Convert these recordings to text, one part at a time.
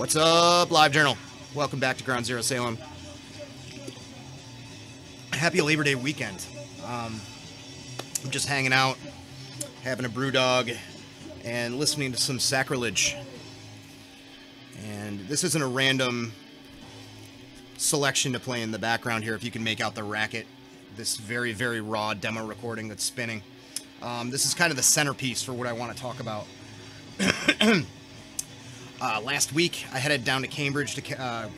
What's up, Live Journal? Welcome back to Ground Zero Salem. Happy Labor Day weekend. I'm just hanging out, having a brew dog, and listening to some Sacrilege. And this isn't a random selection to play in the background here, if you can make out the racket. This very, very raw demo recording that's spinning. This is kind of the centerpiece for what I want to talk about. Last week, I headed down to Cambridge to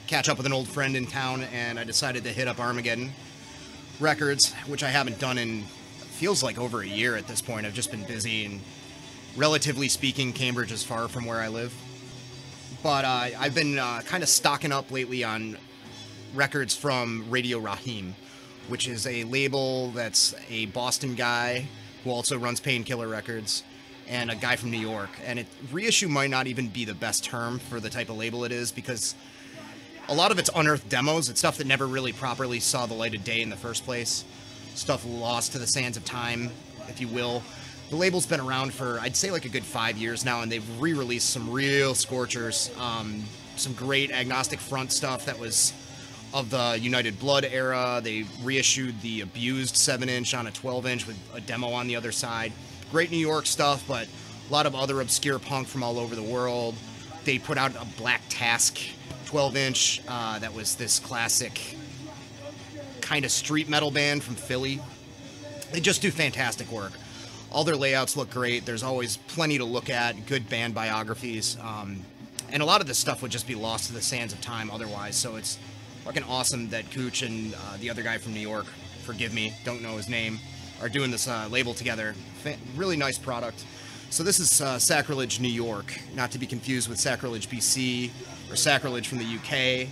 catch up with an old friend in town, and I decided to hit up Armageddon Records, which I haven't done in, feels like over a year at this point. I've just been busy, and relatively speaking, Cambridge is far from where I live. But I've been kind of stocking up lately on records from Radio Raheem, which is a label that's a Boston guy who also runs Painkiller Records, and a guy from New York. And reissue might not even be the best term for the type of label it is, because a lot of it's unearthed demos. It's stuff that never really properly saw the light of day in the first place. Stuff lost to the sands of time, if you will. The label's been around for, I'd say, like a good 5 years now, and they've re-released some real scorchers. Some great Agnostic Front stuff that was of the United Blood era. They reissued the Abused 7-inch on a 12-inch with a demo on the other side. Great New York stuff, but a lot of other obscure punk from all over the world. They put out a Black Task 12-inch that was this classic kind of street metal band from Philly. They just do fantastic work. All their layouts look great. There's always plenty to look at, good band biographies. And a lot of this stuff would just be lost to the sands of time otherwise, so it's fucking awesome that Cooch and the other guy from New York, forgive me, don't know his name, are doing this label together. Really nice product. So this is Sacrilege New York, not to be confused with Sacrilege BC or Sacrilege from the UK.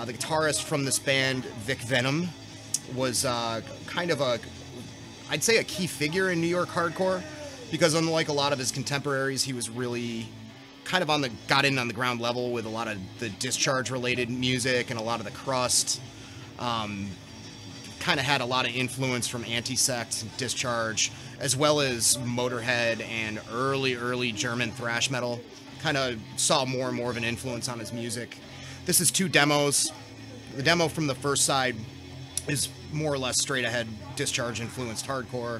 The guitarist from this band, Vic Venom, was kind of I'd say a key figure in New York hardcore, because unlike a lot of his contemporaries, he was really kind of got in on the ground level with a lot of the Discharge related music and a lot of the crust. Kind of had a lot of influence from Anti-Sect, Discharge, as well as Motorhead and early German thrash metal. Kind of saw more and more of an influence on his music. This is 2 demos. The demo from the first side is more or less straight ahead Discharge influenced hardcore.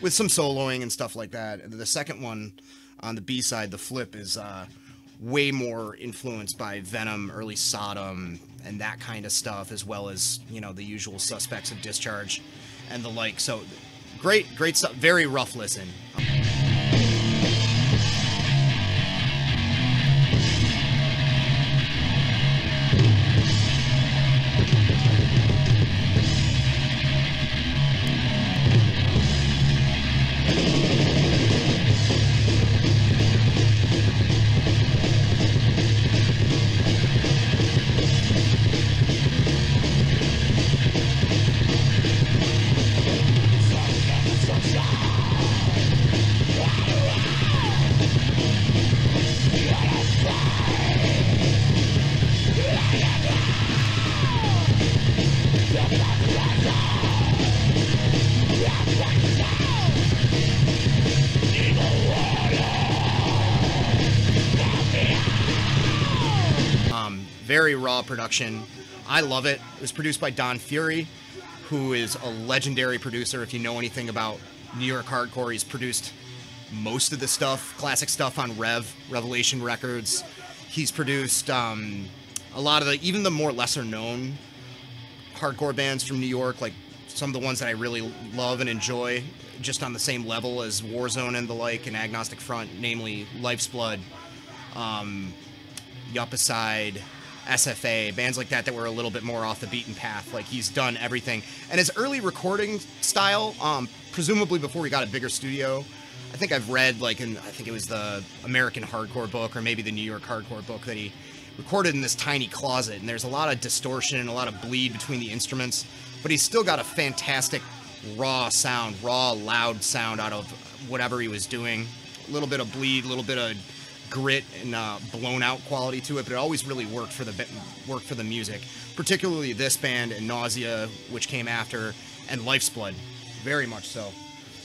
With some soloing and stuff like that. The second one on the B-side, the flip, is way more influenced by Venom, early Sodom, and that kind of stuff, as well as, you know, the usual suspects of Discharge and the like. So great stuff. Very rough listen. Very raw production. I love it. It was produced by Don Fury, who is a legendary producer. If you know anything about New York hardcore, he's produced most of the stuff, classic stuff on Revelation Records. He's produced a lot of even the more lesser known hardcore bands from New York, like some of the ones that I really love and enjoy, just on the same level as Warzone and the like, and Agnostic Front, namely Life's Blood, Yupicide, SFA, bands like that were a little bit more off the beaten path. Like, he's done everything. And his early recording style, presumably before he got a bigger studio, I think I've read, like, I think it was the American Hardcore book, or maybe the New York Hardcore book, that he recorded in this tiny closet, and there's a lot of distortion and a lot of bleed between the instruments. but he's still got a fantastic raw sound, raw, loud sound out of whatever he was doing. A little bit of bleed, a little bit of grit and blown out quality to it, but it always really worked for the music, particularly this band and Nausea, which came after, and Life's Blood, very much so.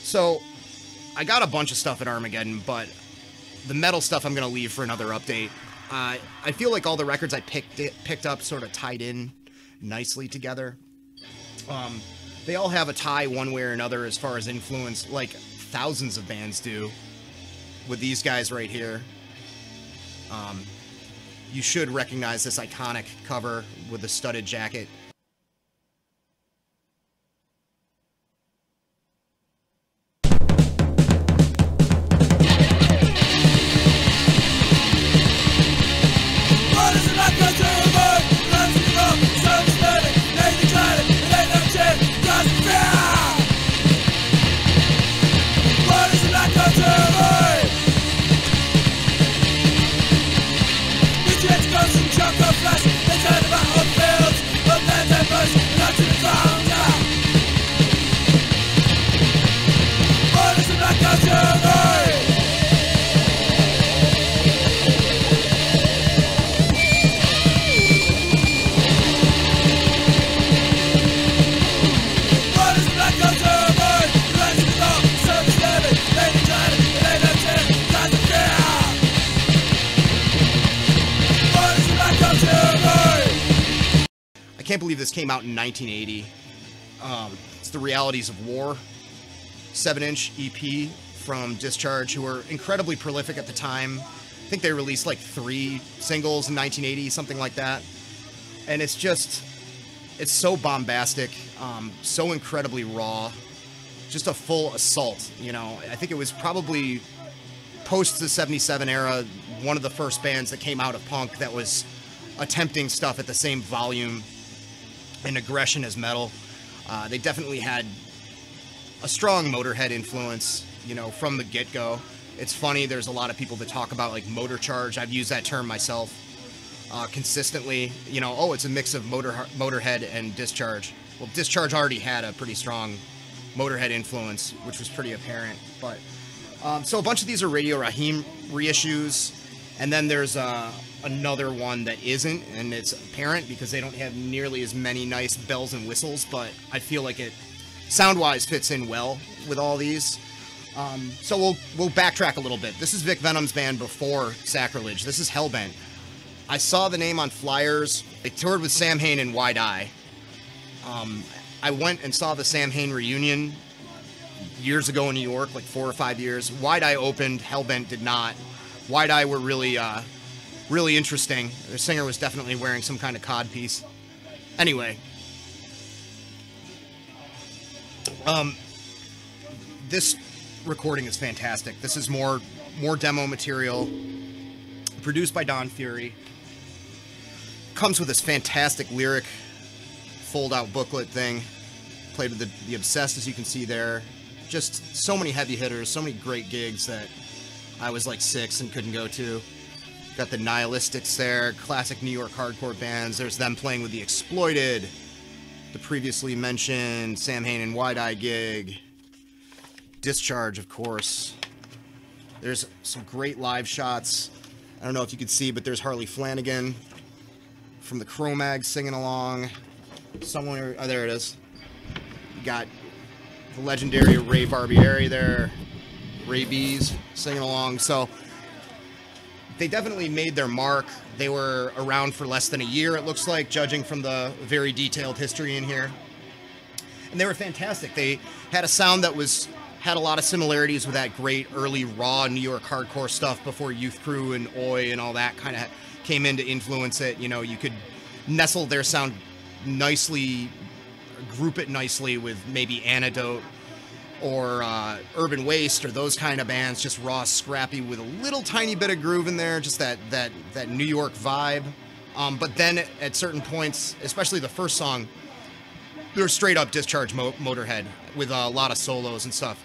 So I got a bunch of stuff at Armageddon, but the metal stuff I'm going to leave for another update. I feel like all the records I picked up sort of tied in nicely together. They all have a tie one way or another as far as influence, like thousands of bands do with these guys right here. You should recognize this iconic cover with the studded jacket. I can't believe this came out in 1980. It's The Realities of War, 7-inch EP from Discharge, who were incredibly prolific at the time. I think they released like 3 singles in 1980, something like that. And it's so bombastic, so incredibly raw, just a full assault, you know. I think it was probably post the 77 era, one of the first bands that came out of punk that was attempting stuff at the same volume and aggression as metal. They definitely had a strong Motorhead influence, you know, from the get-go. It's funny, there's a lot of people that talk about like motor charge. I've used that term myself consistently. You know, oh, it's a mix of Motorhead and Discharge. Well, Discharge already had a pretty strong Motorhead influence, which was pretty apparent. But so a bunch of these are Radio Raheem reissues, and then there's another one that isn't, and it's apparent because they don't have nearly as many nice bells and whistles, but I feel like it sound-wise fits in well with all these. So we'll backtrack a little bit. This is Vic Venom's band before Sacrilege. This is Hellbent. I saw the name on flyers. They toured with Sam Hain and Wide Eye. I went and saw the Sam Hain reunion years ago in New York, like 4 or 5 years. Wide Eye opened, Hellbent did not. Wide Eye were really interesting. Their singer was definitely wearing some kind of codpiece. Anyway, this recording is fantastic. This is more demo material, produced by Don Fury. Comes with this fantastic lyric fold-out booklet thing. Played with the Obsessed, as you can see there. Just so many heavy hitters, so many great gigs that I was like 6 and couldn't go to. Got the Nihilistics there, classic New York hardcore bands. There's them playing with the Exploited, the previously mentioned Sam Hain and Wide Eye gig, Discharge, of course. There's some great live shots. I don't know if you could see, but there's Harley Flanagan from the Cro-Mags singing along. Somewhere, oh, there it is. You got the legendary Ray Barbieri there, Ray B's singing along. So they definitely made their mark. They were around for less than a year, it looks like, judging from the very detailed history in here. And they were fantastic. They had a sound that had a lot of similarities with that great early raw New York hardcore stuff before Youth Crew and Oi and all that kind of came in to influence it. You know, you could nestle their sound nicely, group it nicely with maybe Antidote or Urban Waste or those kind of bands, just raw, scrappy with a little tiny bit of groove in there, just that New York vibe. But then at certain points, especially the first song, they're straight up Discharge Motorhead with a lot of solos and stuff.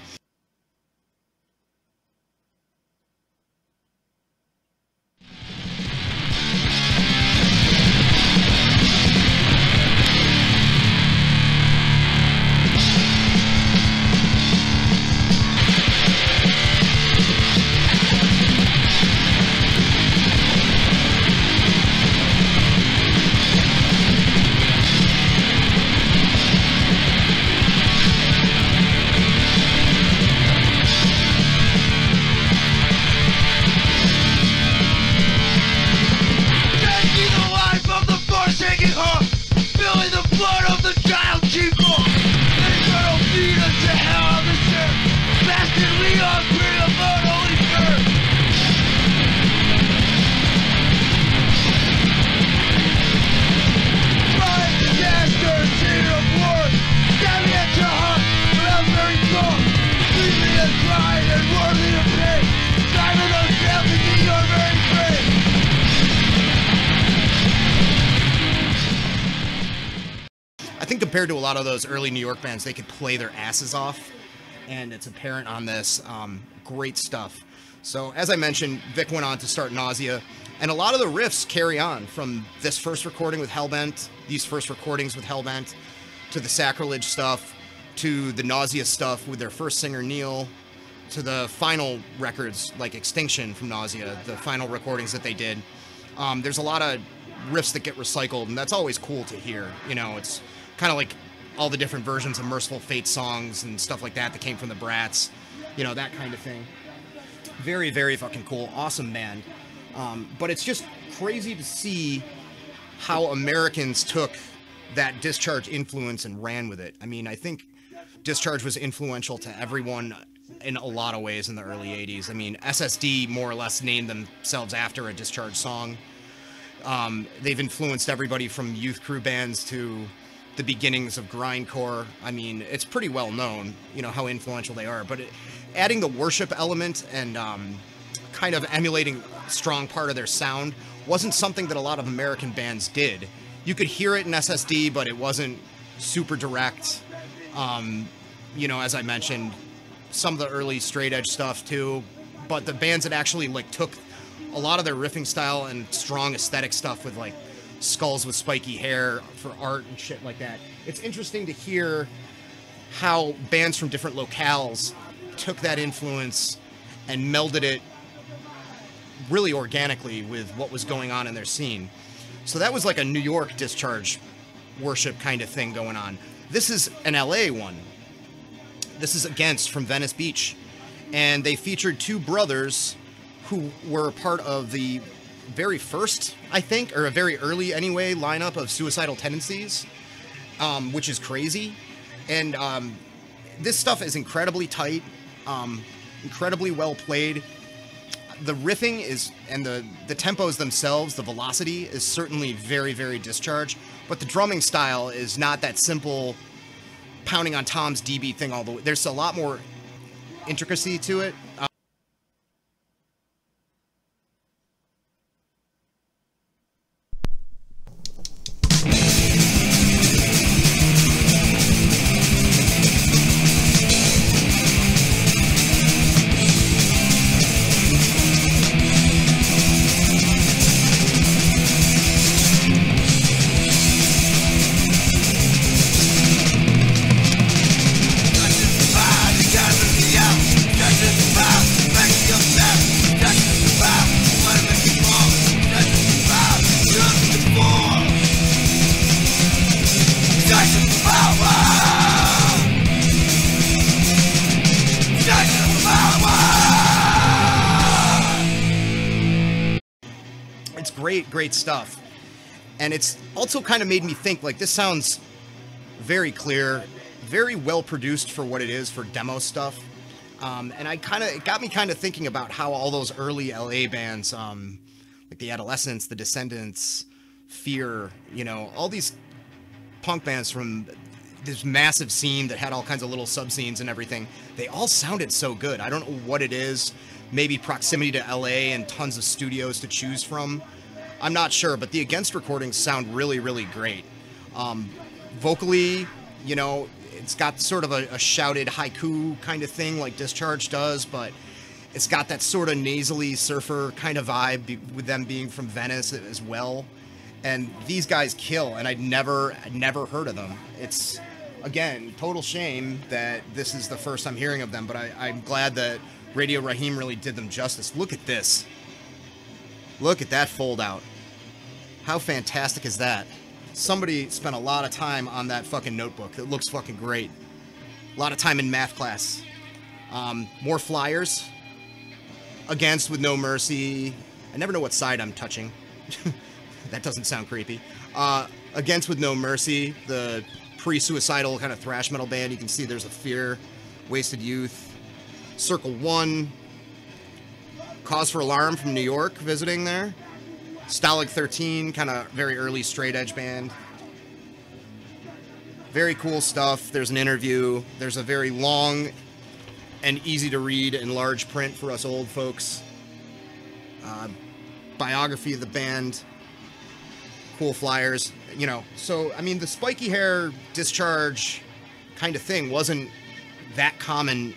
compared to a lot of those early New York bands, they could play their asses off, and it's apparent on this. Great stuff. So, as I mentioned, Vic went on to start Nausea, and a lot of the riffs carry on from this first recording with Hellbent, these first recordings with Hellbent, to the Sacrilege stuff, to the Nausea stuff with their first singer, Neil, to the final records, like Extinction from Nausea, the final recordings that they did. There's a lot of riffs that get recycled, and that's always cool to hear. You know, it's kind of like all the different versions of Merciful Fate songs and stuff like that came from the Brats, you know, that kind of thing. Very, very fucking cool. Awesome band. But it's just crazy to see how Americans took that Discharge influence and ran with it. I mean, I think Discharge was influential to everyone in a lot of ways in the early 80s. I mean, SSD more or less named themselves after a Discharge song. They've influenced everybody from youth crew bands to the beginnings of grindcore. I mean, it's pretty well known, you know, how influential they are. But adding the worship element and kind of emulating a strong part of their sound wasn't something that a lot of American bands did. You could hear it in SSD, but it wasn't super direct. You know, as I mentioned, some of the early straight edge stuff too, but the bands that actually like took a lot of their riffing style and strong aesthetic stuff with like skulls with spiky hair for art and shit like that. It's interesting to hear how bands from different locales took that influence and melded it really organically with what was going on in their scene. So that was like a New York Discharge worship kind of thing going on. This is an LA one. This is Against from Venice Beach. And they featured two brothers who were part of the very first, I think, or a very early anyway, lineup of Suicidal Tendencies, which is crazy. And this stuff is incredibly tight, incredibly well played. The riffing is, and the tempos themselves, the velocity is certainly very, very Discharge, but the drumming style is not that simple pounding on Tom's DB thing all the way. There's a lot more intricacy to it. Great stuff. And it's also kind of made me think, like, this sounds very clear, very well produced for what it is for demo stuff. And it got me kind of thinking about how all those early LA bands, like the Adolescents, the Descendants, Fear, you know, all these punk bands from this massive scene that had all kinds of little sub-scenes and everything, they all sounded so good. I don't know what it is. Maybe proximity to LA and tons of studios to choose from. I'm not sure, but the Against recordings sound really, really great. Vocally, you know, it's got sort of a shouted haiku kind of thing like Discharge does, but it's got that sort of nasally surfer kind of vibe with them being from Venice as well. And these guys kill, and I'd never heard of them. It's, again, total shame that this is the first I'm hearing of them, but I'm glad that Radio Raheem really did them justice. Look at this. Look at that fold out. How fantastic is that? Somebody spent a lot of time on that fucking notebook. It looks fucking great. A lot of time in math class. More flyers. Against with No Mercy. I never know what side I'm touching. That doesn't sound creepy. Against with No Mercy, the pre-suicidal kind of thrash metal band. You can see there's a Fear, Wasted Youth. Circle One. Cause for Alarm from New York visiting there. Stalag 13, kind of very early straight edge band. Very cool stuff. There's an interview. There's a very long and easy to read in large print for us old folks. Biography of the band. cool flyers, you know. So, I mean, the spiky hair Discharge kind of thing wasn't that common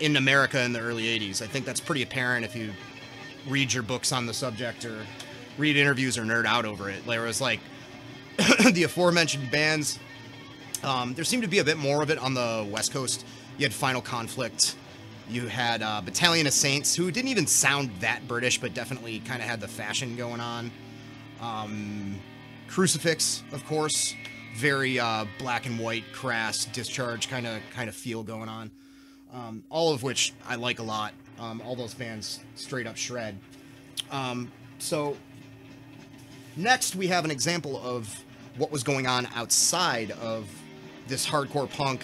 in America in the early 80s. I think that's pretty apparent if you read your books on the subject or read interviews or nerd out over it. There was like the aforementioned bands. There seemed to be a bit more of it on the West Coast. You had Final Conflict. You had Battalion of Saints, who didn't even sound that British, but definitely kind of had the fashion going on. Crucifix, of course, very black and white, crass, Discharge kind of feel going on. All of which I like a lot. All those bands straight up shred. So next we have an example of what was going on outside of this hardcore punk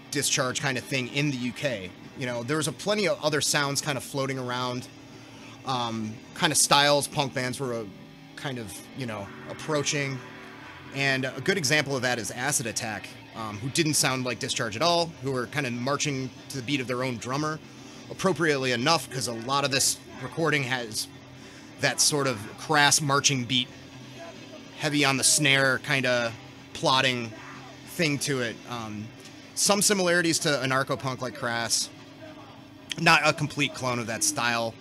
Discharge kind of thing in the UK. You know, there was plenty of other sounds kind of floating around, kind of styles punk bands were kind of, you know, approaching. And a good example of that is Acid Attack, who didn't sound like Discharge at all, who were kind of marching to the beat of their own drummer, appropriately enough, because a lot of this recording has that sort of crass marching beat, heavy on the snare, kind of plodding thing to it. Some similarities to anarcho-punk like Crass. Not a complete clone of that style.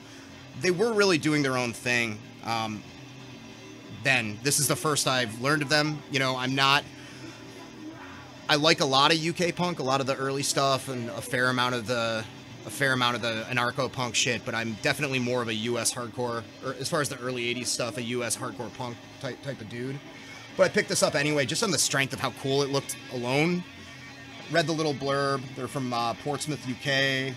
They were really doing their own thing. Then this is the first I've learned of them. You know, I like a lot of UK punk, a lot of the early stuff, and a fair amount of the anarcho-punk shit, but I'm definitely more of a US hardcore, or as far as the early 80s stuff, a US hardcore punk type of dude. But I picked this up anyway, just on the strength of how cool it looked alone. Read the little blurb. They're from Portsmouth, UK.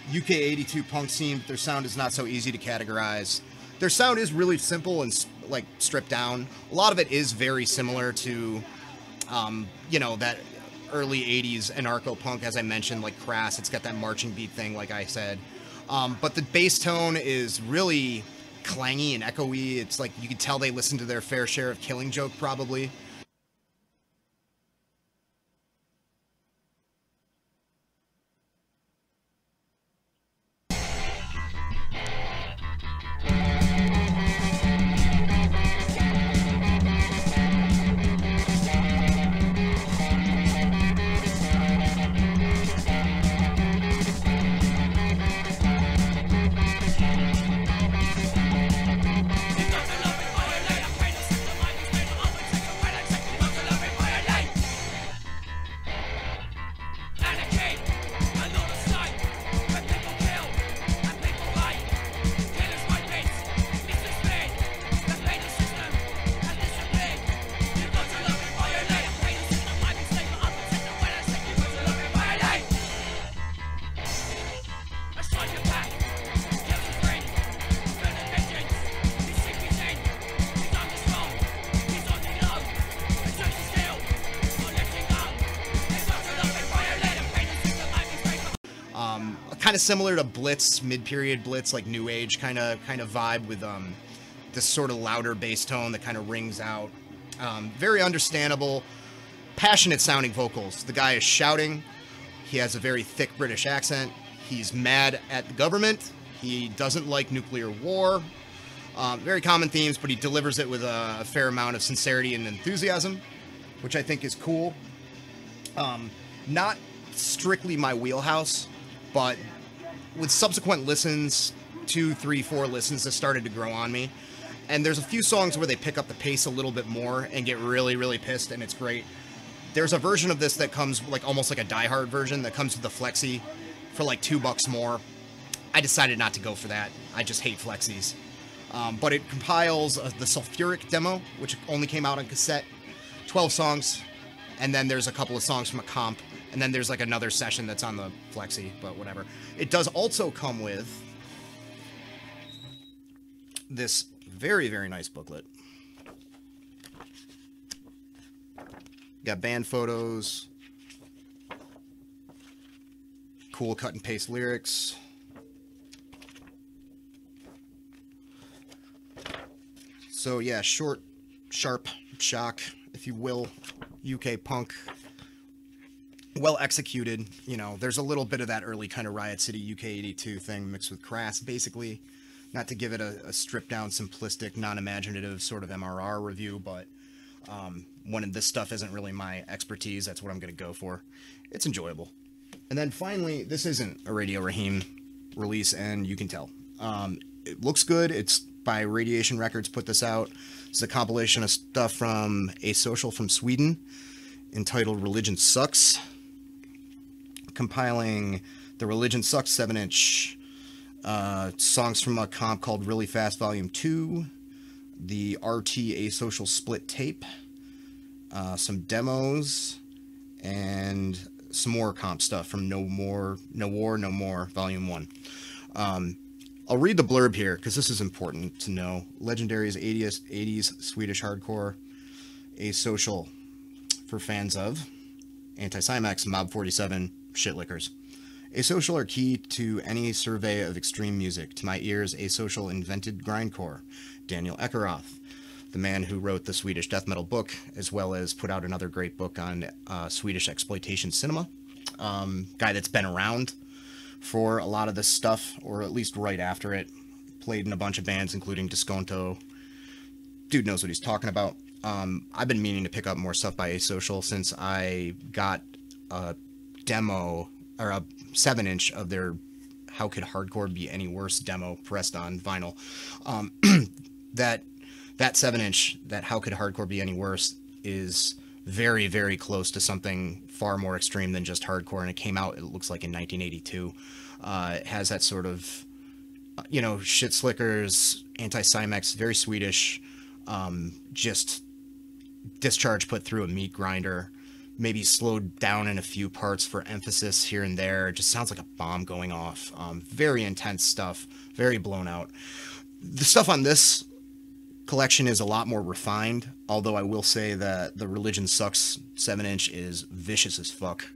UK 82 punk scene. Their sound is not so easy to categorize. Their sound is really simple and like stripped down. A lot of it is very similar to, you know, that early 80s anarcho-punk, as I mentioned, like Crass. It's got that marching beat thing, like I said. But the bass tone is really clangy and echoey. It's like you could tell they listened to their fair share of Killing Joke, probably. Kind of similar to Blitz, mid-period Blitz, like new age kind of vibe with this sort of louder bass tone that kind of rings out. Very understandable, passionate sounding vocals. The guy is shouting. He has a very thick British accent. He's mad at the government. He doesn't like nuclear war. Very common themes, but he delivers it with a fair amount of sincerity and enthusiasm, which I think is cool. Not strictly my wheelhouse, but with subsequent listens, 2, 3, 4 listens, that started to grow on me. And there's a few songs where they pick up the pace a little bit more and get really, really pissed, and it's great. There's a version of this that comes like almost like a Die Hard version that comes with the Flexi for like $2 more. I decided not to go for that. I just hate Flexis. But it compiles the Sulfuric demo, which only came out on cassette, 12 songs, and then there's a couple of songs from a comp, and then there's like another session that's on the Flexi, but whatever. It does also come with this very, very nice booklet. Got band photos, cool cut and paste lyrics. So yeah, short, sharp shock, if you will, UK punk. Well executed, you know, there's a little bit of that early kind of Riot City UK 82 thing mixed with Crass, basically. Not to give it a stripped down, simplistic, non-imaginative sort of MRR review, but when this stuff isn't really my expertise, that's what I'm going to go for. It's enjoyable. And then finally, this isn't a Radio Raheem release, and you can tell. It looks good. It's by Radiation Records, put this out. It's a compilation of stuff from Asocial from Sweden, entitled Religion Sucks. Compiling the Religion Sucks 7-inch, songs from a comp called Really Fast Volume 2, the RT Asocial split tape, some demos, and some more comp stuff from No War, No More, Volume 1. I'll read the blurb here, because this is important to know. Legendary's 80s Swedish hardcore, Asocial, for fans of Anti-Cymex, Mob 47, Shitlickers. Asocial are key to any survey of extreme music. To my ears, Asocial invented grindcore. Daniel Ekeroth, the man who wrote the Swedish death metal book, as well as put out another great book on Swedish exploitation cinema. Guy that's been around for a lot of this stuff, or at least right after it. Played in a bunch of bands, including Disconto. Dude knows what he's talking about. I've been meaning to pick up more stuff by Asocial since I got a demo, or a 7-inch of their How Could Hardcore Be Any Worse demo pressed on vinyl. That 7-inch, that How Could Hardcore Be Any Worse, is very, very close to something far more extreme than just hardcore, and it came out, it looks like, in 1982. It has that sort of, you know, Shit Slickers, Anti-Cymex, very Swedish, just Discharge put through a meat grinder, maybe slowed down in a few parts for emphasis here and there. It just sounds like a bomb going off. Very intense stuff, very blown out. The stuff on this collection is a lot more refined, although I will say that the Religion Sucks 7-inch is vicious as fuck.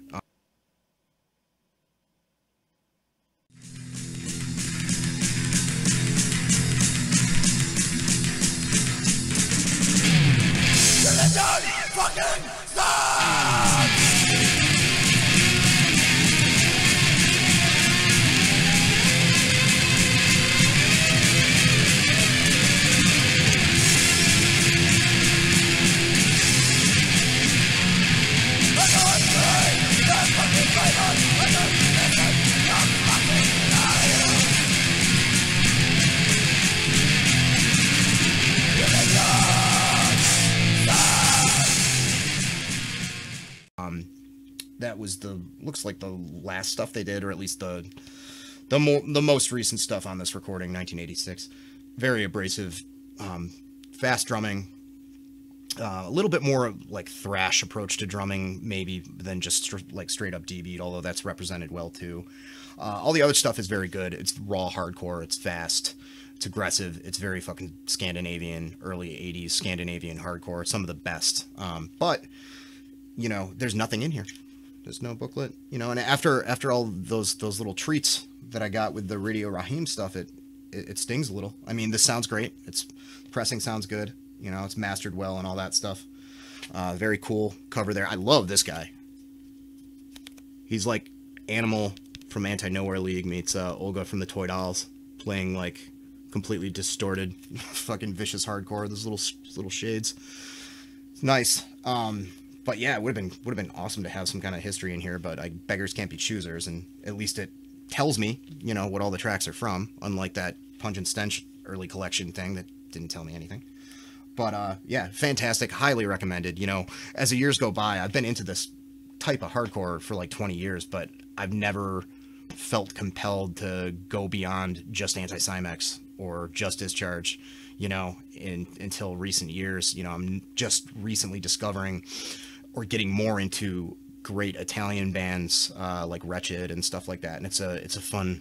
That was looks like the last stuff they did, or at least the most recent stuff on this recording, 1986. Very abrasive, fast drumming, a little bit more like thrash approach to drumming maybe than just straight up D beat, although that's represented well too. All the other stuff is very good. It's raw hardcore, it's fast, it's aggressive, it's very fucking Scandinavian, early 80s Scandinavian hardcore, some of the best. But you know, there's nothing in here. There's no booklet, you know, and after all those little treats that I got with the Radio Raheem stuff, it stings a little. I mean, this sounds great. It's pressing sounds good, you know, it's mastered well and all that stuff. Very cool cover there. I love this guy. He's like Animal from Anti-Nowhere League meets Olga from the Toy Dolls, playing like completely distorted, fucking vicious hardcore. Those little shades. It's nice. But yeah, it would have been awesome to have some kind of history in here, but beggars can't be choosers, and at least it tells me, you know, what all the tracks are from, unlike that Pungent Stench early collection thing that didn't tell me anything. But yeah, fantastic, highly recommended. You know, as the years go by, I've been into this type of hardcore for like 20 years, but I've never felt compelled to go beyond just Anti-Cymex or just Discharge, you know, until recent years. You know, I'm just recently discovering or getting more into great Italian bands like Wretched and stuff like that, and it's a fun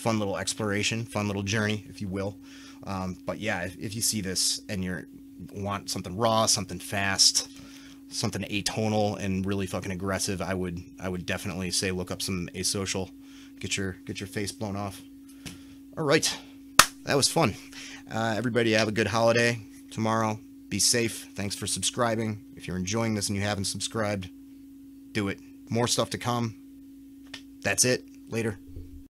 little exploration, fun little journey, if you will. But yeah, if you see this and you want something raw, something fast, something atonal and really fucking aggressive, I would definitely say look up some Asocial, get your face blown off. All right, that was fun. Everybody have a good holiday tomorrow. Be safe. Thanks for subscribing. If you're enjoying this and you haven't subscribed, do it. More stuff to come. That's it. Later.